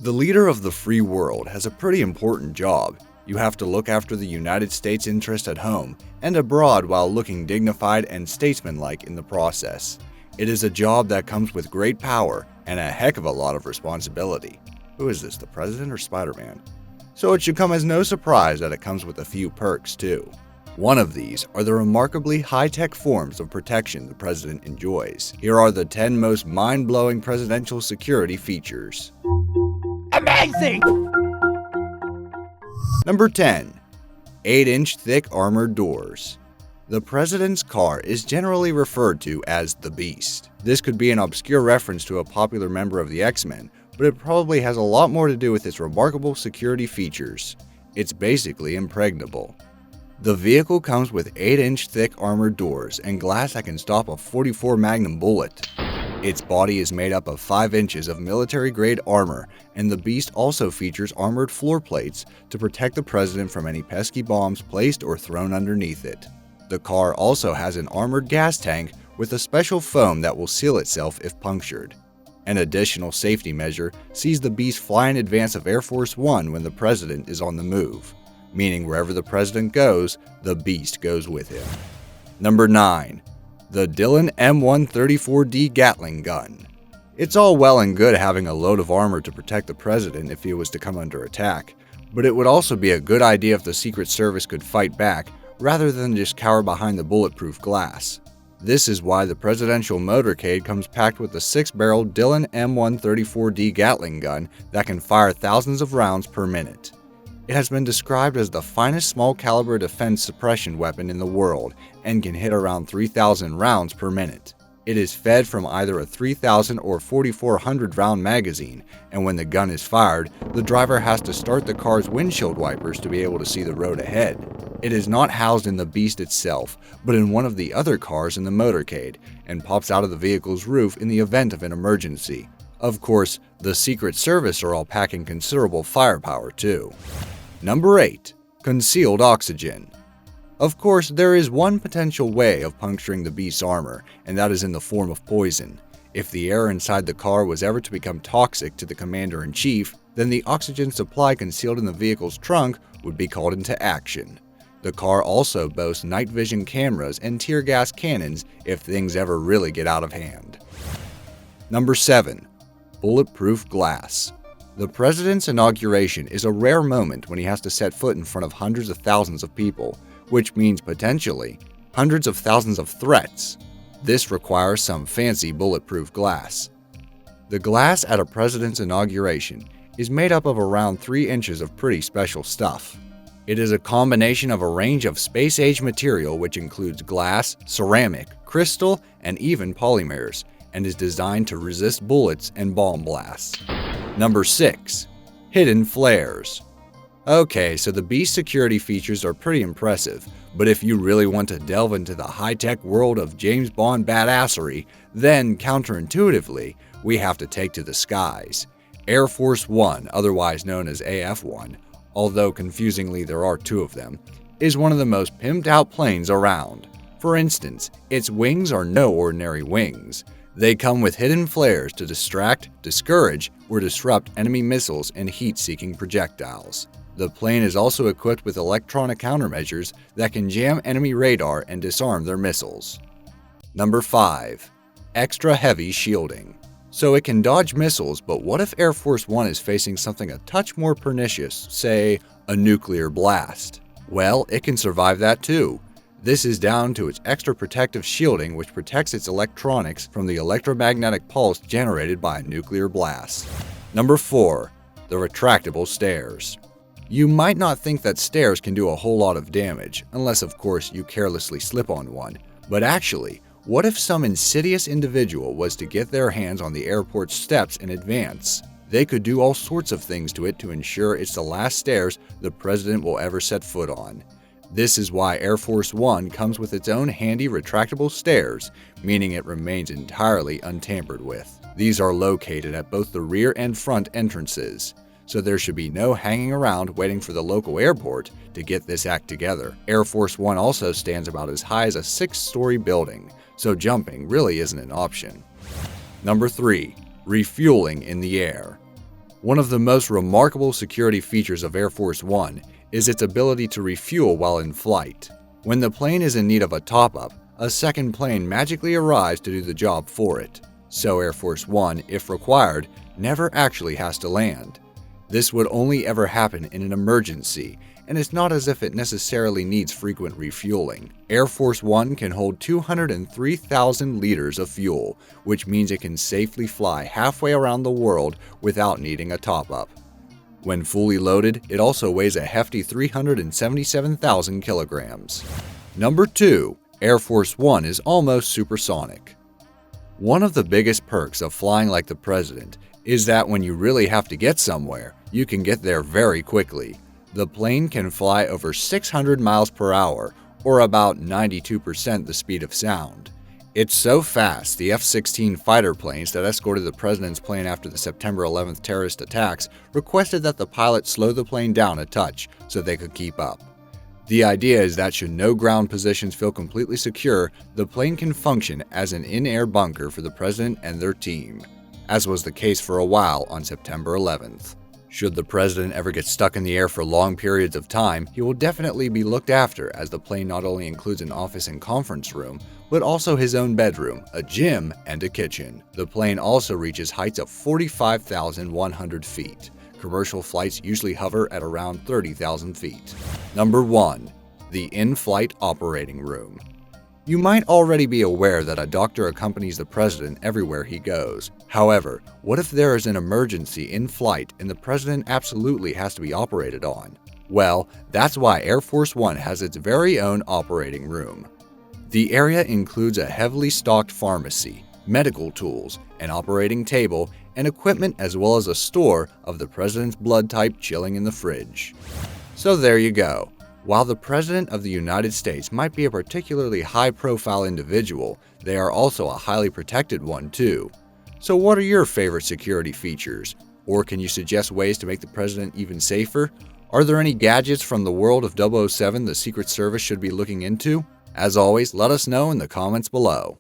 The leader of the free world has a pretty important job. You have to look after the United States' interest at home and abroad while looking dignified and statesmanlike in the process. It is a job that comes with great power and a heck of a lot of responsibility. Who is this, the president or Spider-Man? So it should come as no surprise that it comes with a few perks too. One of these are the remarkably high-tech forms of protection the president enjoys. Here are the 10 most mind-blowing presidential security features. Amazing! Number 10. 8-inch thick armored doors. The president's car is generally referred to as the Beast. This could be an obscure reference to a popular member of the X-Men, but it probably has a lot more to do with its remarkable security features. It's basically impregnable. The vehicle comes with 8-inch thick armored doors and glass that can stop a .44 Magnum bullet. Its body is made up of 5 inches of military-grade armor, and the Beast also features armored floor plates to protect the president from any pesky bombs placed or thrown underneath it. The car also has an armored gas tank with a special foam that will seal itself if punctured. An additional safety measure sees the Beast fly in advance of Air Force One when the president is on the move, meaning wherever the president goes, the Beast goes with him. Number 9. The DILLON M134D Gatling gun. It's all well and good having a load of armor to protect the president if he was to come under attack, but it would also be a good idea if the Secret Service could fight back rather than just cower behind the bulletproof glass. This is why the presidential motorcade comes packed with the 6-barrel DILLON M134D Gatling gun that can fire thousands of rounds per minute. It has been described as the finest small-caliber defense suppression weapon in the world and can hit around 3,000 rounds per minute. It is fed from either a 3,000 or 4,400 round magazine, and when the gun is fired, the driver has to start the car's windshield wipers to be able to see the road ahead. It is not housed in the Beast itself, but in one of the other cars in the motorcade, and pops out of the vehicle's roof in the event of an emergency. Of course, the Secret Service are all packing considerable firepower too. Number 8. Concealed oxygen. Of course, there is one potential way of puncturing the Beast's armor, and that is in the form of poison. If the air inside the car was ever to become toxic to the commander-in-chief, then the oxygen supply concealed in the vehicle's trunk would be called into action. The car also boasts night vision cameras and tear gas cannons if things ever really get out of hand. Number 7. Bulletproof glass. The president's inauguration is a rare moment when he has to set foot in front of hundreds of thousands of people, which means potentially hundreds of thousands of threats. This requires some fancy bulletproof glass. The glass at a president's inauguration is made up of around 3 inches of pretty special stuff. It is a combination of a range of space-age material which includes glass, ceramic, crystal, and even polymers, and is designed to resist bullets and bomb blasts. Number 6. Hidden flares. Okay, so the Beast security features are pretty impressive, but if you really want to delve into the high-tech world of James Bond badassery, then counterintuitively, we have to take to the skies. Air Force One, otherwise known as AF-1, although confusingly there are 2 of them, is one of the most pimped-out planes around. For instance, its wings are no ordinary wings. They come with hidden flares to distract, discourage, or disrupt enemy missiles and heat-seeking projectiles. The plane is also equipped with electronic countermeasures that can jam enemy radar and disarm their missiles. Number 5. Extra heavy shielding. So it can dodge missiles, but what if Air Force One is facing something a touch more pernicious, say, a nuclear blast? Well, it can survive that too. This is down to its extra protective shielding, which protects its electronics from the electromagnetic pulse generated by a nuclear blast. Number 4. The retractable stairs. You might not think that stairs can do a whole lot of damage, unless of course you carelessly slip on one. But actually, what if some insidious individual was to get their hands on the airport's steps in advance? They could do all sorts of things to it to ensure it's the last stairs the president will ever set foot on. This is why Air Force One comes with its own handy retractable stairs, meaning it remains entirely untampered with. These are located at both the rear and front entrances, so there should be no hanging around waiting for the local airport to get this act together. Air Force One also stands about as high as a 6-story building, so jumping really isn't an option. Number 3. Refueling in the air. One of the most remarkable security features of Air Force One is its ability to refuel while in flight. When the plane is in need of a top-up, a second plane magically arrives to do the job for it. So Air Force One, if required, never actually has to land. This would only ever happen in an emergency, and it's not as if it necessarily needs frequent refueling. Air Force One can hold 203,000 liters of fuel, which means it can safely fly halfway around the world without needing a top-up. When fully loaded, it also weighs a hefty 377,000 kilograms. Number 2. Air Force One is almost supersonic. One of the biggest perks of flying like the president is that when you really have to get somewhere, you can get there very quickly. The plane can fly over 600 miles per hour, or about 92% the speed of sound. It's so fast, the F-16 fighter planes that escorted the president's plane after the September 11th terrorist attacks requested that the pilot slow the plane down a touch so they could keep up. The idea is that should no ground positions feel completely secure, the plane can function as an in-air bunker for the president and their team, as was the case for a while on September 11th. Should the president ever get stuck in the air for long periods of time, he will definitely be looked after, as the plane not only includes an office and conference room, but also his own bedroom, a gym, and a kitchen. The plane also reaches heights of 45,100 feet. Commercial flights usually hover at around 30,000 feet. Number 1. The in-flight operating room. You might already be aware that a doctor accompanies the president everywhere he goes. However, what if there is an emergency in flight and the president absolutely has to be operated on? Well, that's why Air Force One has its very own operating room. The area includes a heavily stocked pharmacy, medical tools, an operating table, and equipment, as well as a store of the president's blood type chilling in the fridge. So there you go. While the President of the United States might be a particularly high-profile individual, they are also a highly protected one too. So what are your favorite security features? Or can you suggest ways to make the President even safer? Are there any gadgets from the world of 007 the Secret Service should be looking into? As always, let us know in the comments below.